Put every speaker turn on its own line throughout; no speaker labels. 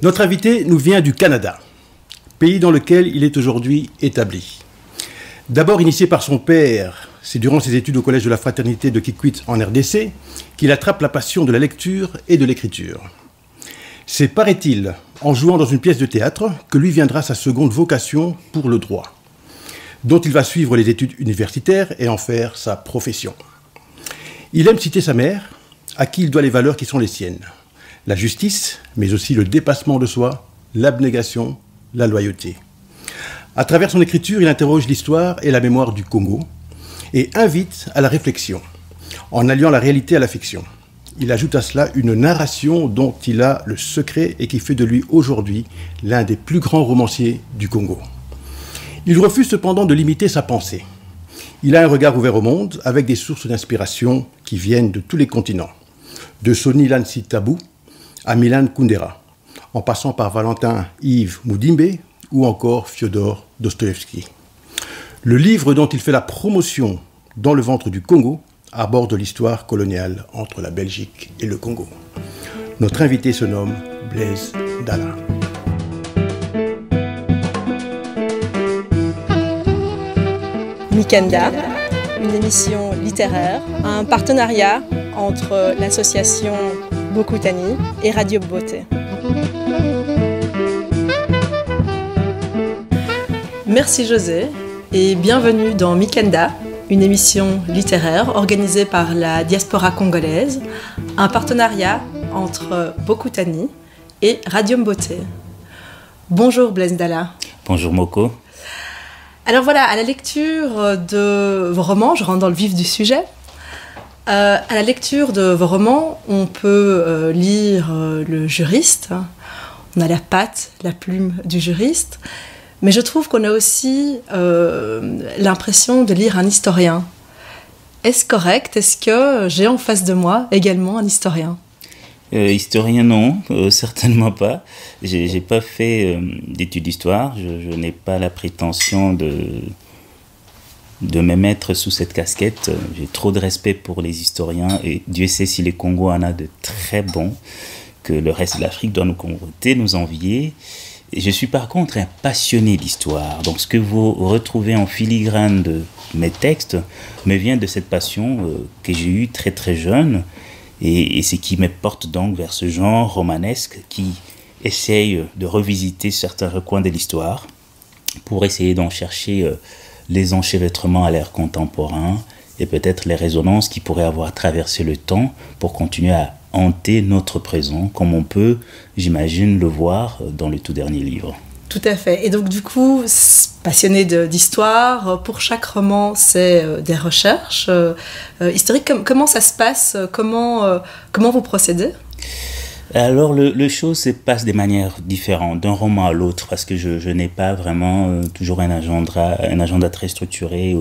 Notre invité nous vient du Canada, pays dans lequel il est aujourd'hui établi. D'abord initié par son père, c'est durant ses études au collège de la fraternité de Kikwit en RDC qu'il attrape la passion de la lecture et de l'écriture. C'est, paraît-il, en jouant dans une pièce de théâtre que lui viendra sa seconde vocation pour le droit, dont il va suivre les études universitaires et en faire sa profession. Il aime citer sa mère, à qui il doit les valeurs qui sont les siennes. La justice, mais aussi le dépassement de soi, l'abnégation, la loyauté. À travers son écriture, il interroge l'histoire et la mémoire du Congo et invite à la réflexion, en alliant la réalité à la fiction. Il ajoute à cela une narration dont il a le secret et qui fait de lui aujourd'hui l'un des plus grands romanciers du Congo. Il refuse cependant de limiter sa pensée. Il a un regard ouvert au monde avec des sources d'inspiration qui viennent de tous les continents. De Sonny Lancy Tabou à Milan Kundera, en passant par Valentin Yves Mudimbe ou encore Fyodor Dostoïevski. Le livre dont il fait la promotion dans le ventre du Congo aborde l'histoire coloniale entre la Belgique et le Congo. Notre invité se nomme Blaise Dalla.
Mikanda, une émission littéraire, un partenariat entre l'association Bokutani et Radio Beauté. Merci José et bienvenue dans Mikanda, une émission littéraire organisée par la diaspora congolaise, un partenariat entre Bokutani et Radio Beauté. Bonjour Blaise Dalla.
Bonjour Moko.
Alors voilà, à la lecture de vos romans, je rentre dans le vif du sujet. À la lecture de vos romans, on peut lire le juriste. On a la patte, la plume du juriste. Mais je trouve qu'on a aussi l'impression de lire un historien. Est-ce correct? Est-ce que j'ai en face de moi également un historien?
Historien, non, certainement pas. J'ai pas fait d'études d'histoire. Je n'ai pas la prétention de me mettre sous cette casquette. J'ai trop de respect pour les historiens et Dieu sait si les Congos en a de très bons, que le reste de l'Afrique doit nous convoiter, nous envier. Et je suis par contre un passionné d'histoire. Donc ce que vous retrouvez en filigrane de mes textes me vient de cette passion que j'ai eue très très jeune. Et c'est qui me porte donc vers ce genre romanesque qui essaye de revisiter certains recoins de l'histoire pour essayer d'en chercher les enchevêtrements à l'ère contemporain et peut-être les résonances qui pourraient avoir traversé le temps pour continuer à hanter notre présent, comme on peut, j'imagine, le voir dans le tout dernier livre.
Tout à fait. Et donc, du coup, passionné d'histoire, pour chaque roman, c'est des recherches historiques. Comment ça se passe? Comment vous procédez?
Alors, le chose se passe de manière différente d'un roman à l'autre parce que je n'ai pas vraiment toujours un agenda très structuré,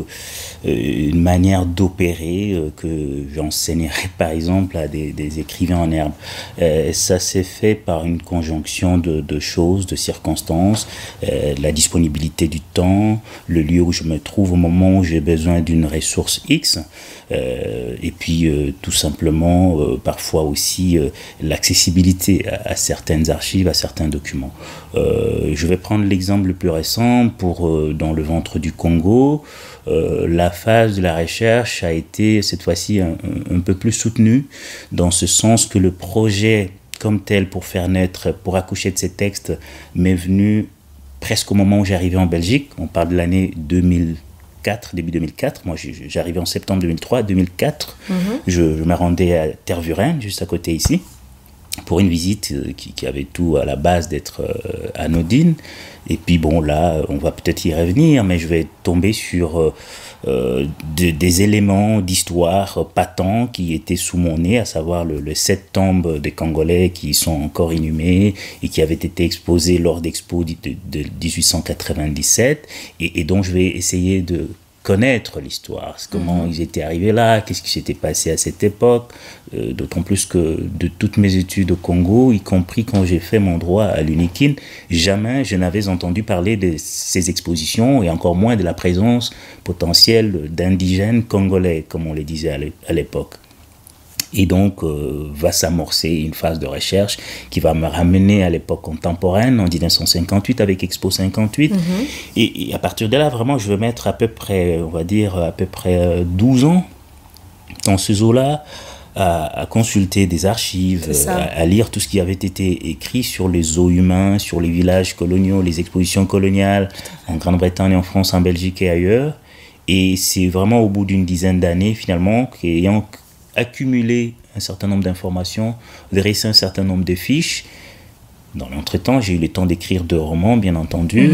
une manière d'opérer que j'enseignerais par exemple à des écrivains en herbe. Ça s'est fait par une conjonction de choses, de circonstances, la disponibilité du temps, le lieu où je me trouve au moment où j'ai besoin d'une ressource X, et puis tout simplement parfois aussi l'accessibilité à certaines archives, à certains documents. Je vais prendre l'exemple le plus récent pour dans le ventre du Congo. La phase de la recherche a été cette fois-ci un peu plus soutenue dans ce sens que le projet comme tel pour faire naître, pour accoucher de ces textes m'est venu presque au moment où j'arrivais en Belgique. On parle de l'année 2004, début 2004. Moi, j'arrivais en septembre 2003, 2004. Je me rendais à Tervuren, juste à côté ici, pour une visite qui avait tout à la base d'être anodine. Et puis bon, là, on va peut-être y revenir, mais je vais tomber sur des éléments d'histoire patents qui étaient sous mon nez, à savoir le 7 tombes des Congolais qui sont encore inhumées et qui avaient été exposées lors d'Expo de 1897 et dont je vais essayer de connaître l'histoire, comment ils étaient arrivés là, qu'est-ce qui s'était passé à cette époque, d'autant plus que de toutes mes études au Congo, y compris quand j'ai fait mon droit à l'UNIKIN, jamais je n'avais entendu parler de ces expositions et encore moins de la présence potentielle d'indigènes congolais, comme on les disait à l'époque. Et donc, va s'amorcer une phase de recherche qui va me ramener à l'époque contemporaine, en 1958, avec Expo 58. Et à partir de là, vraiment, je vais mettre à peu près, on va dire, à peu près 12 ans dans ce zoo-là, à consulter des archives, à lire tout ce qui avait été écrit sur les zoos humains, sur les villages coloniaux, les expositions coloniales, en Grande-Bretagne, en France, en Belgique et ailleurs. Et c'est vraiment au bout d'une dizaine d'années, finalement, qu'ayant accumulé un certain nombre d'informations, dressé un certain nombre de fiches. Dans l'entretemps, j'ai eu le temps d'écrire 2 romans, bien entendu,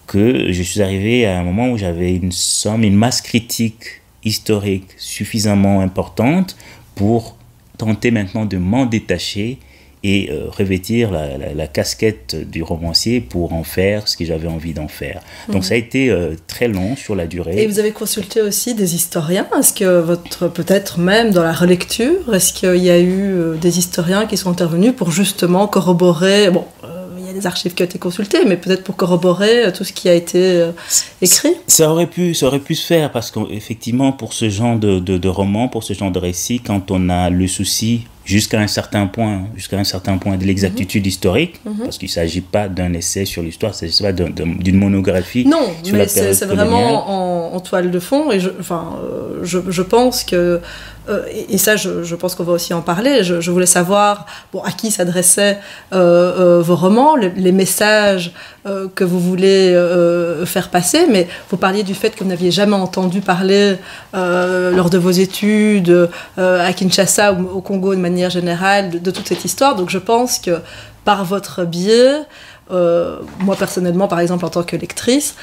que je suis arrivé à un moment où j'avais une masse critique historique suffisamment importante pour tenter maintenant de m'en détacher et revêtir la casquette du romancier pour en faire ce que j'avais envie d'en faire. Donc ça a été très long sur la durée.
Et vous avez consulté aussi des historiens. Est-ce que peut-être même dans la relecture, est-ce qu'il y a eu des historiens qui sont intervenus pour justement corroborer, il y a des archives qui ont été consultées, mais peut-être pour corroborer tout ce qui a été écrit?
Ça aurait pu se faire, parce qu'effectivement, pour ce genre de roman, pour ce genre de récit, quand on a le souci jusqu'à un certain point de l'exactitude historique, parce qu'il ne s'agit pas d'un essai sur l'histoire, il ne s'agit pas d'une monographie.
Non,
sur
mais
la période
c'est
coloniale.
vraiment en toile de fond, et je pense que, et ça je pense qu'on va aussi en parler, je voulais savoir à qui s'adressaient vos romans, les messages que vous voulez faire passer, mais vous parliez du fait que vous n'aviez jamais entendu parler lors de vos études à Kinshasa ou au Congo de manière générale de toute cette histoire. Donc je pense que par votre biais, moi personnellement par exemple en tant que lectrice,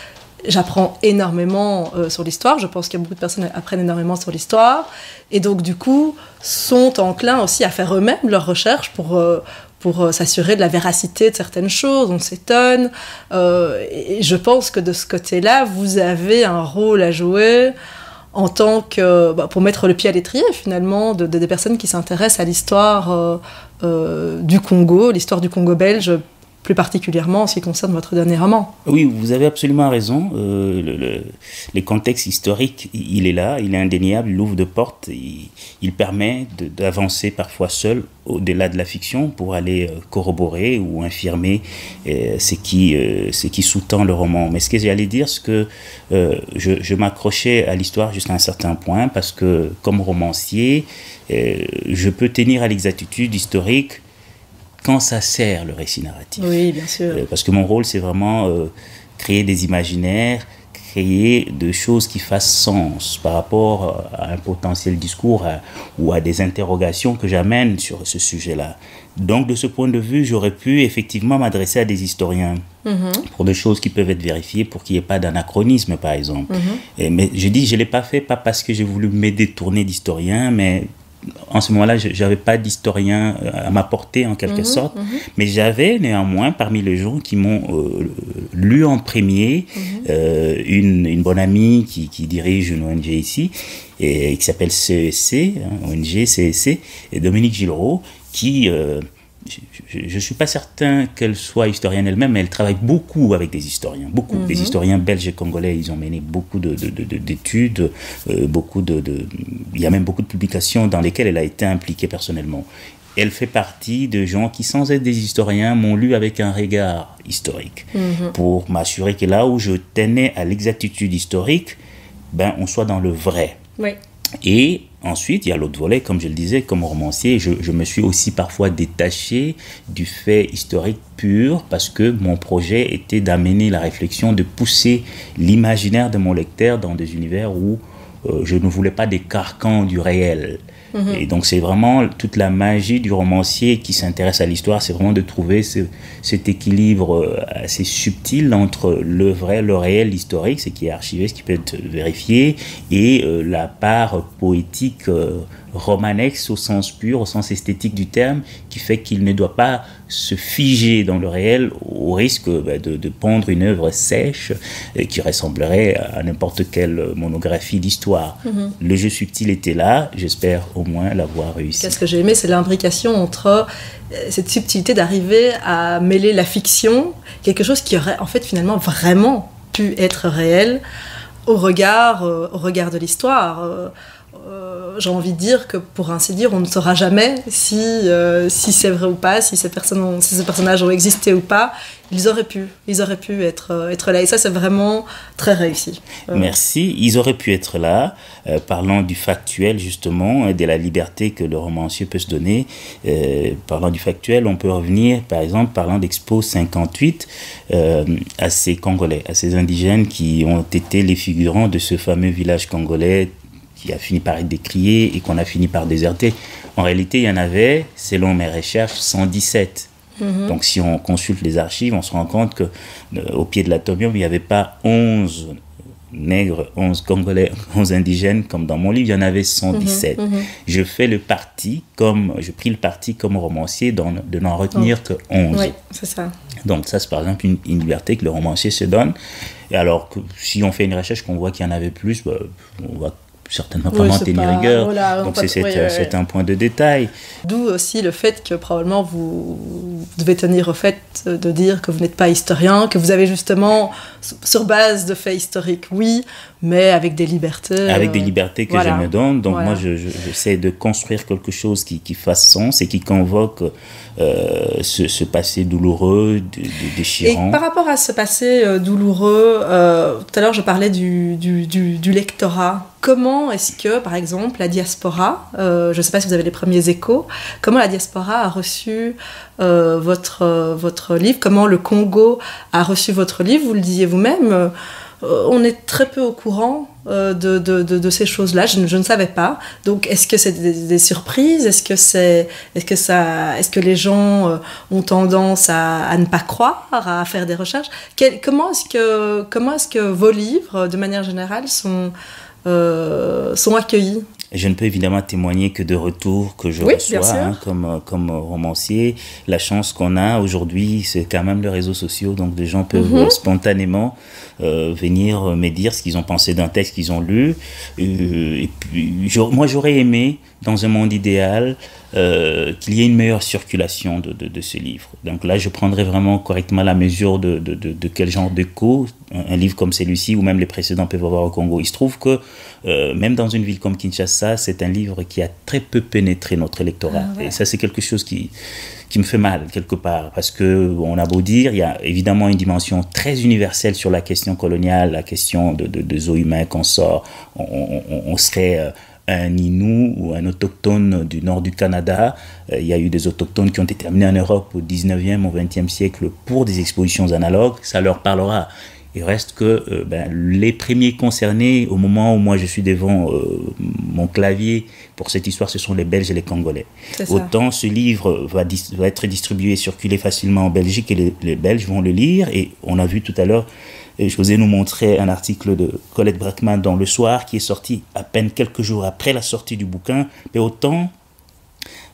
j'apprends énormément sur l'histoire. Je pense qu'il y a beaucoup de personnes qui apprennent énormément sur l'histoire et donc du coup sont enclins aussi à faire eux-mêmes leurs recherches pour s'assurer de la véracité de certaines choses. On s'étonne. Et je pense que de ce côté-là, vous avez un rôle à jouer en tant que, pour mettre le pied à l'étrier finalement des personnes qui s'intéressent à l'histoire du Congo, l'histoire du Congo belge, plus particulièrement en ce qui concerne votre dernier roman.
Oui, vous avez absolument raison. Le contexte historique, il est là, il est indéniable, il ouvre de portes, il permet d'avancer parfois seul au-delà de la fiction pour aller corroborer ou infirmer ce qui sous-tend le roman. Mais ce que j'allais dire, c'est que je m'accrochais à l'histoire jusqu'à un certain point parce que, comme romancier, je peux tenir à l'exactitude historique quand ça sert le récit narratif.
Oui, bien sûr.
Parce que mon rôle, c'est vraiment créer des imaginaires, créer des choses qui fassent sens par rapport à un potentiel discours ou à des interrogations que j'amène sur ce sujet-là. Donc, de ce point de vue, j'aurais pu effectivement m'adresser à des historiens pour des choses qui peuvent être vérifiées, pour qu'il n'y ait pas d'anachronisme, par exemple. Mais je dis, je ne l'ai pas fait, pas parce que j'ai voulu me détourner d'historien, mais en ce moment-là, je n'avais pas d'historien à m'apporter en quelque sorte, mais j'avais néanmoins parmi les gens qui m'ont lu en premier une bonne amie qui dirige une ONG ici, et qui s'appelle CESC, ONG CESC, et Dominique Gilreau, qui... je ne suis pas certain qu'elle soit historienne elle-même, mais elle travaille beaucoup avec des historiens, beaucoup. Des historiens belges et congolais, ils ont mené beaucoup d'études, il y a même beaucoup de publications dans lesquelles elle a été impliquée personnellement. Elle fait partie de gens qui, sans être des historiens, m'ont lu avec un regard historique, pour m'assurer que là où je tenais à l'exactitude historique, on soit dans le vrai.
Oui.
Et ensuite, il y a l'autre volet, comme je le disais, comme romancier, je me suis aussi parfois détaché du fait historique pur parce que mon projet était d'amener la réflexion, de pousser l'imaginaire de mon lecteur dans des univers où je ne voulais pas des carcans du réel. Et donc c'est vraiment toute la magie du romancier qui s'intéresse à l'histoire, c'est vraiment de trouver cet équilibre assez subtil entre le vrai, le réel, l'historique, ce qui est archivé, ce qui peut être vérifié, et la part poétique romanesque au sens pur, au sens esthétique du terme, qui fait qu'il ne doit pas se figer dans le réel au risque de pondre une œuvre sèche qui ressemblerait à n'importe quelle monographie d'histoire. Le jeu subtil était là, j'espère au moins l'avoir réussi.
Ce que j'ai aimé, c'est l'imbrication entre cette subtilité d'arriver à mêler la fiction, quelque chose qui aurait en fait finalement vraiment pu être réel au regard de l'histoire. j'ai envie de dire que, pour ainsi dire, on ne saura jamais si c'est vrai ou pas, si ces personnages ont existé ou pas. Ils auraient pu être là. Et ça, c'est vraiment très réussi.
Merci. Ils auraient pu être là. Parlant du factuel, justement, et de la liberté que le romancier peut se donner. Parlant du factuel, on peut revenir, par exemple, parlant d'Expo 58, à ces Congolais, à ces indigènes qui ont été les figurants de ce fameux village congolais qui a fini par être décrié et qu'on a fini par déserter. En réalité, il y en avait, selon mes recherches, 117. Donc si on consulte les archives, on se rend compte qu'au pied de l'atomium, il n'y avait pas 11 nègres, 11 Congolais, 11 indigènes comme dans mon livre, il y en avait 117. J'ai pris le parti comme romancier de n'en retenir que 11.
Oui, c'est ça.
Donc ça, c'est par exemple une liberté que le romancier se donne. Et alors que si on fait une recherche, qu'on voit qu'il y en avait plus, on va certainement pas en tenir rigueur.
Voilà,
donc c'est un point de détail.
D'où aussi le fait que probablement vous devez tenir au fait de dire que vous n'êtes pas historien, que vous avez justement, sur base de faits historiques, oui, mais avec des libertés.
Avec des libertés que je me donne. Donc moi, j'essaie de construire quelque chose qui fasse sens et qui convoque ce passé douloureux, déchirant. Et
par rapport à ce passé douloureux, tout à l'heure je parlais du lectorat. Comment est-ce que, par exemple, la diaspora, je ne sais pas si vous avez les premiers échos, comment la diaspora a reçu votre livre, comment le Congo a reçu votre livre, vous le disiez vous-même, on est très peu au courant de ces choses-là, je ne savais pas. Donc, est-ce que c'est des surprises? Est-ce que les gens ont tendance à ne pas croire, à faire des recherches? Comment est-ce que vos livres, de manière générale, sont accueillis?
Je ne peux évidemment témoigner que de retours que je reçois comme romancier. La chance qu'on a aujourd'hui, c'est quand même les réseaux sociaux, donc les gens peuvent spontanément venir me dire ce qu'ils ont pensé d'un texte qu'ils ont lu. Et puis, moi, j'aurais aimé, dans un monde idéal, qu'il y ait une meilleure circulation de ce livre. Donc là, je prendrais vraiment correctement la mesure de quel genre d'écho un livre comme celui-ci ou même les précédents peuvent avoir au Congo. Il se trouve que même dans une ville comme Kinshasa, c'est un livre qui a très peu pénétré notre électorat. Et ça, c'est quelque chose qui me fait mal quelque part, parce qu'on a beau dire, il y a évidemment une dimension très universelle sur la question coloniale, la question de zoo humain qu'on sort. On serait un Innu ou un autochtone du nord du Canada. Il y a eu des autochtones qui ont été amenés en Europe au 19e, au 20e siècle pour des expositions analogues. Ça leur parlera. Il reste que les premiers concernés, au moment où moi je suis devant mon clavier pour cette histoire, ce sont les Belges et les Congolais. Autant ce livre va être distribué et circulé facilement en Belgique et les Belges vont le lire. Et on a vu tout à l'heure, José nous montrait un article de Colette Brackman dans Le Soir qui est sorti à peine quelques jours après la sortie du bouquin. Mais autant,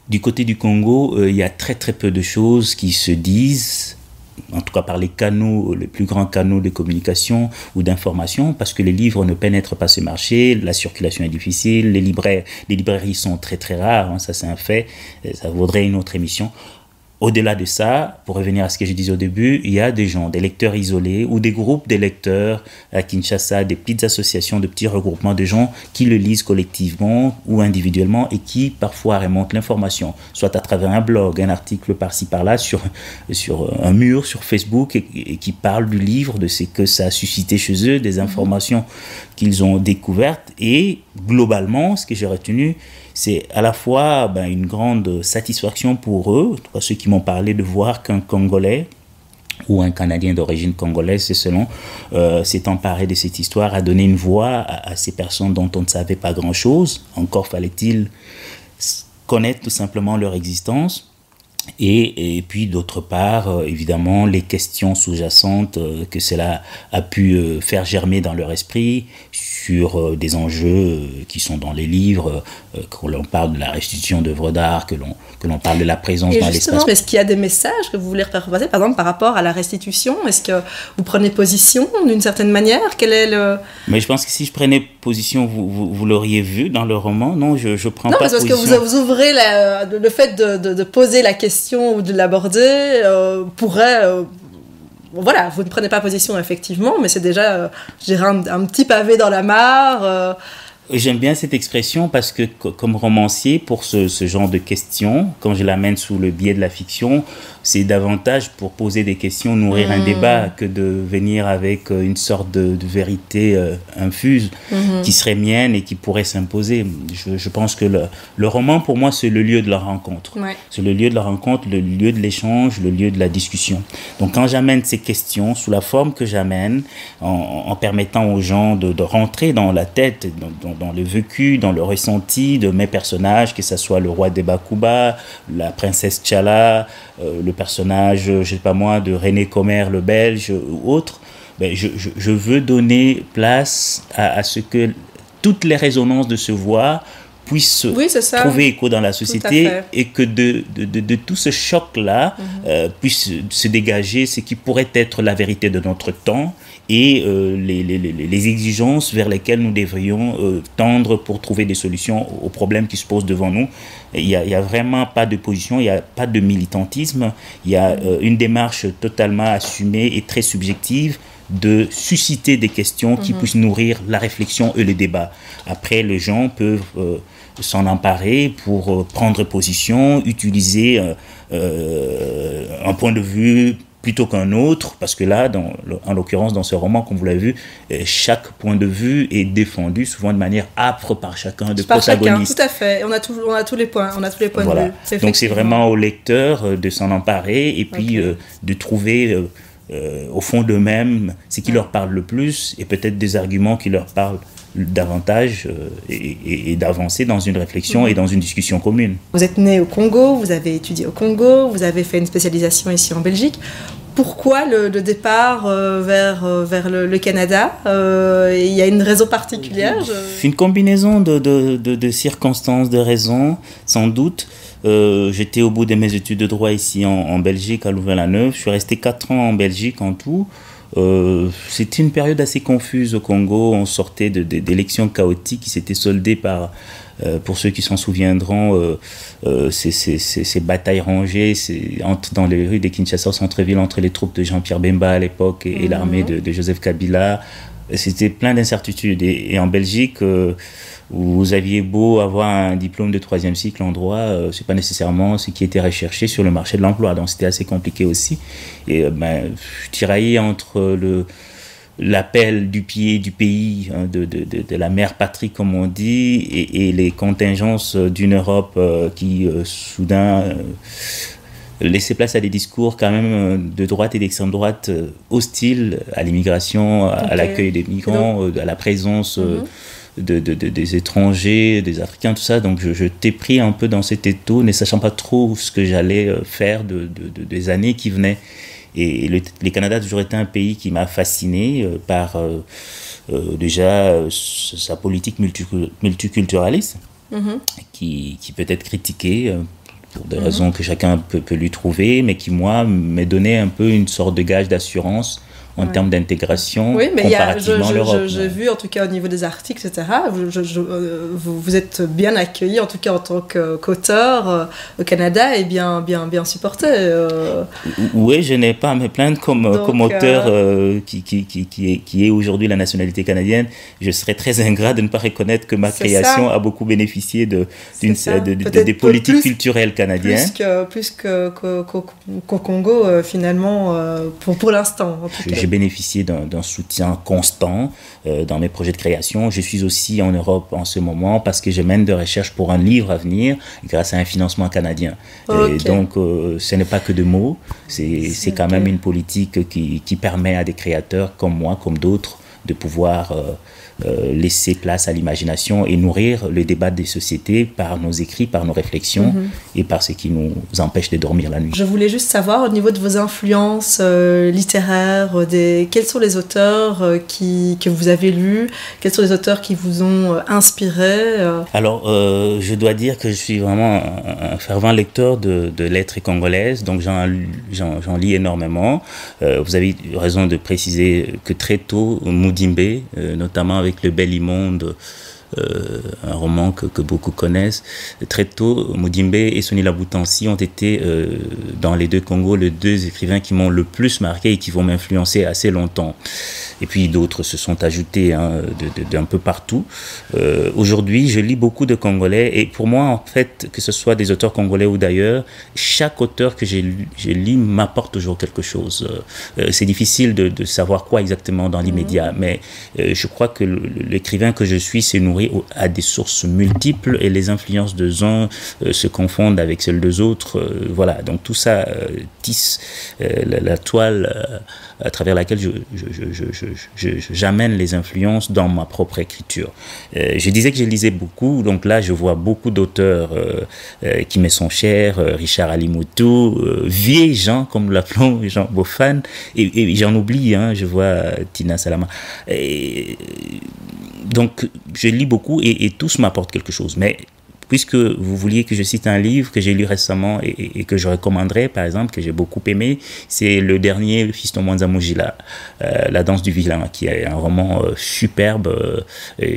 du côté du Congo, il y a très très peu de choses qui se disent, en tout cas par les canaux, les plus grands canaux de communication ou d'information, parce que les livres ne pénètrent pas ce marché, la circulation est difficile, les librairies sont très très rares, hein, ça c'est un fait, ça vaudrait une autre émission. Au-delà de ça, pour revenir à ce que je disais au début, il y a des gens, des lecteurs isolés ou des groupes de lecteurs à Kinshasa, des petites associations, de petits regroupements de gens qui le lisent collectivement ou individuellement et qui parfois remontent l'information, soit à travers un blog, un article par-ci par-là, sur un mur, sur Facebook, et qui parlent du livre, de ce que ça a suscité chez eux, des informations qu'ils ont découvertes. Et globalement, ce que j'ai retenu, c'est à la fois une grande satisfaction pour eux, ceux qui m'ont parlé, de voir qu'un Congolais ou un Canadien d'origine congolaise, c'est selon, s'est emparé de cette histoire, a donné une voix à ces personnes dont on ne savait pas grand-chose. Encore fallait-il connaître tout simplement leur existence. Et puis d'autre part, évidemment, les questions sous-jacentes que cela a pu faire germer dans leur esprit sur des enjeux qui sont dans les livres, que l'on parle de la restitution d'œuvres d'art, que l'on parle de la présence dans l'espace.
Est-ce qu'il y a des messages que vous voulez faire passer, par exemple, par rapport à la restitution? Est-ce que vous prenez position d'une certaine manière? Quel est le...
Mais je pense que si je prenais position, vous l'auriez vu dans le roman. Non, je prends pas position.
Non, parce que vous ouvrez le fait de poser la question ou de l'aborder pourrait... voilà, vous ne prenez pas position effectivement, mais c'est déjà, je dirais, un petit pavé dans la mare
J'aime bien cette expression parce que comme romancier, pour ce genre de questions, quand je l'amène sous le biais de la fiction, c'est davantage pour poser des questions, nourrir un débat, que de venir avec une sorte de vérité infuse qui serait mienne et qui pourrait s'imposer. Je pense que le roman, pour moi, c'est le lieu de la rencontre.
Ouais.
C'est le lieu de la rencontre, le lieu de l'échange, le lieu de la discussion. Donc quand j'amène ces questions, sous la forme que j'amène, en permettant aux gens de rentrer dans la tête, dans le vécu, dans le ressenti de mes personnages, que ce soit le roi Debakuba, la princesse Tchala, le personnage, je sais pas moi, de René Comer, le Belge, ou autre, ben je veux donner place à ce que toutes les résonances de ce voix puissent trouver écho dans la société et que de tout ce choc-là puisse se dégager ce qui pourrait être la vérité de notre temps et les exigences vers lesquelles nous devrions tendre pour trouver des solutions aux problèmes qui se posent devant nous. Il y a vraiment pas de position, il n'y a pas de militantisme, il y a une démarche totalement assumée et très subjective de susciter des questions qui puissent nourrir la réflexion et le débat. Après, les gens peuvent s'en emparer pour prendre position, utiliser un point de vue plutôt qu'un autre, parce que là, en l'occurrence, dans ce roman, comme vous l'avez vu, chaque point de vue est défendu souvent de manière âpre par chacun des protagonistes.
Tout à fait. On a tous les points
voilà.
de vue.
Donc c'est vraiment au lecteur de s'en emparer et puis de trouver au fond d'eux-mêmes ce qui leur parle le plus et peut-être des arguments qui leur parlent davantage et d'avancer dans une réflexion et dans une discussion commune.
Vous êtes né au Congo, vous avez étudié au Congo, vous avez fait une spécialisation ici en Belgique. Pourquoi le départ vers le Canada il y a une raison particulière
Une combinaison de circonstances, de raisons, sans doute. J'étais au bout de mes études de droit ici en Belgique, à Louvain-la-Neuve. Je suis resté 4 ans en Belgique en tout. C'était une période assez confuse au Congo. On sortait d'élections chaotiques qui s'étaient soldées par, pour ceux qui s'en souviendront, ces batailles rangées dans les rues de Kinshasa, au centre-ville, entre les troupes de Jean-Pierre Bemba à l'époque et l'armée de Joseph Kabila. C'était plein d'incertitudes. Et en Belgique, vous aviez beau avoir un diplôme de 3e cycle en droit, c'est pas nécessairement ce qui était recherché sur le marché de l'emploi. Donc c'était assez compliqué aussi. Et je tiraillais entre l'appel du pied du pays, hein, de la mère patrie comme on dit, et les contingences d'une Europe qui soudain laissait place à des discours quand même de droite et d'extrême droite hostiles à l'immigration, à l'accueil des migrants, à la présence des étrangers, des Africains, tout ça. Donc je t'ai pris un peu dans cet étau, ne sachant pas trop ce que j'allais faire des années qui venaient. Et le Canada a toujours été un pays qui m'a fasciné par déjà sa politique multiculturaliste, qui peut être critiquée pour des raisons que chacun peut lui trouver, mais qui, moi, m'a donné un peu une sorte de gage d'assurance en termes d'intégration comparativement à l'Europe.
J'ai vu, en tout cas au niveau des articles, etc., vous êtes bien accueilli, en tout cas en tant qu'auteur au Canada, et bien supporté.
Oui, je n'ai pas à me plaindre comme auteur qui est aujourd'hui la nationalité canadienne. Je serais très ingrat de ne pas reconnaître que ma création a beaucoup bénéficié des politiques culturelles canadiennes.
Plus qu'au Congo, finalement, pour l'instant, en tout cas.
J'ai bénéficié d'un soutien constant dans mes projets de création. Je suis aussi en Europe en ce moment parce que je mène des recherches pour un livre à venir grâce à un financement canadien. Et donc, ce n'est pas que de mots, c'est quand même une politique qui permet à des créateurs comme moi, comme d'autres, de pouvoir laisser place à l'imagination et nourrir le débat des sociétés par nos écrits, par nos réflexions et par ce qui nous empêche de dormir la nuit.
Je voulais juste savoir, au niveau de vos influences littéraires, quels sont les auteurs que vous avez lus, quels sont les auteurs qui vous ont inspiré
Alors, je dois dire que je suis vraiment un fervent lecteur de lettres congolaises, donc j'en lis énormément. Vous avez raison de préciser que très tôt, Mudimbe, notamment avec Le Bel Immonde, un roman que beaucoup connaissent. Très tôt, Mudimbe et Sonila Boutansi ont été, dans les deux Congos, les deux écrivains qui m'ont le plus marqué et qui vont m'influencer assez longtemps. Et puis d'autres se sont ajoutés d'un peu partout. Aujourd'hui, je lis beaucoup de Congolais et pour moi, en fait, que ce soit des auteurs congolais ou d'ailleurs, chaque auteur que je lis m'apporte toujours quelque chose. C'est difficile de savoir quoi exactement dans l'immédiat, mais je crois que l'écrivain que je suis s'est nourri à des sources multiples et les influences des uns se confondent avec celles des autres. Voilà, donc tout ça tisse la toile à travers laquelle j'amène les influences dans ma propre écriture. Je disais que je lisais beaucoup, donc là je vois beaucoup d'auteurs qui me sont chers, Richard Alimoutou, vieilles gens comme nous l'appelons, Jean Bofan, et j'en oublie, hein, je vois Tina Salama. Donc je lis beaucoup et tous m'apportent quelque chose, mais puisque vous vouliez que je cite un livre que j'ai lu récemment et que je recommanderais, par exemple, que j'ai beaucoup aimé, c'est le dernier Fiston Mwanza Mujila, La danse du vilain, qui est un roman superbe,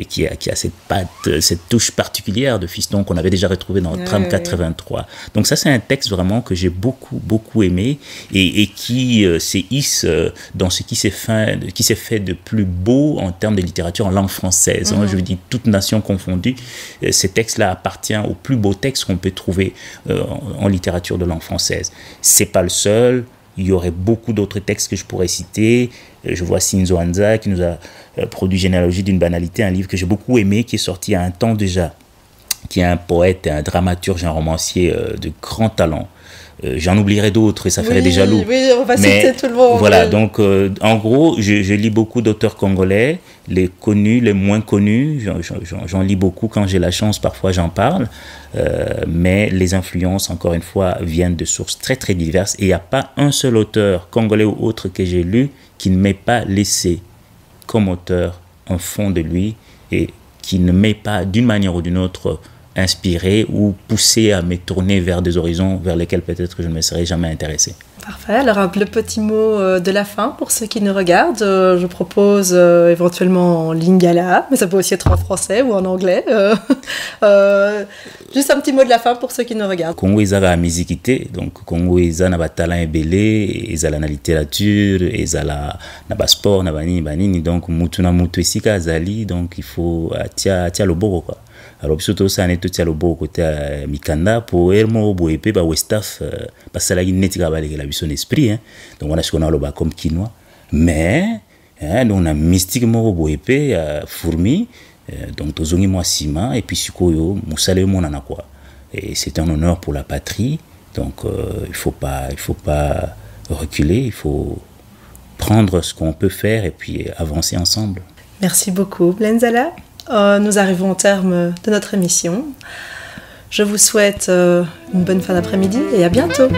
qui a cette patte, cette touche particulière de Fiston qu'on avait déjà retrouvé dans Trame 83. Donc ça, c'est un texte vraiment que j'ai beaucoup aimé et qui se hisse dans ce qui s'est fait de plus beau en termes de littérature en langue française. Je veux dire, toute nation confondue, ces textes-là appartiennent aux plus beaux textes qu'on peut trouver en littérature de langue française. C'est pas le seul. Il y aurait beaucoup d'autres textes que je pourrais citer. Je vois Sinzo Anza qui nous a produit Généalogie d'une banalité, un livre que j'ai beaucoup aimé, qui est sorti il y a un temps déjà, qui est un poète, un dramaturge, un romancier de grand talent. J'en oublierai d'autres et ça ferait déjà lourd.
Oui, on va citer tout le monde.
Voilà, donc en gros, je lis beaucoup d'auteurs congolais, les connus, les moins connus. J'en lis beaucoup quand j'ai la chance, parfois j'en parle. Mais les influences, encore une fois, viennent de sources très très diverses. Et il n'y a pas un seul auteur, congolais ou autre, que j'ai lu qui ne m'ait pas laissé comme auteur un fond de lui et qui ne m'ait pas, d'une manière ou d'une autre, inspiré ou poussé à me tourner vers des horizons vers lesquels peut-être que je ne me serais jamais intéressé.
Parfait. Alors, le petit mot de la fin pour ceux qui nous regardent. Je propose éventuellement en lingala, mais ça peut aussi être en français ou en anglais. Juste un petit mot de la fin pour ceux qui nous regardent.
Congo est la musique, donc Congo est un talent ébélé, est la littérature, est la sport, banini, donc mutuna mutu esika azali, donc il faut tia le boko quoi. Alors surtout ça n'est tout le beau côté mikanda pour elmo boepe ba westaf parce que là il n'est pas la vision esprit hein. Donc on a ce qu'on a le bas comme quinoa mais on a mystiquement boepe fourmi donc tozongi moi sima et puis sikoyo musale mon ana quoi et c'est un honneur pour la patrie donc il faut pas reculer, il faut prendre ce qu'on peut faire et puis avancer ensemble.
Merci beaucoup Blenzala. Nous arrivons au terme de notre émission. Je vous souhaite une bonne fin d'après-midi et à bientôt.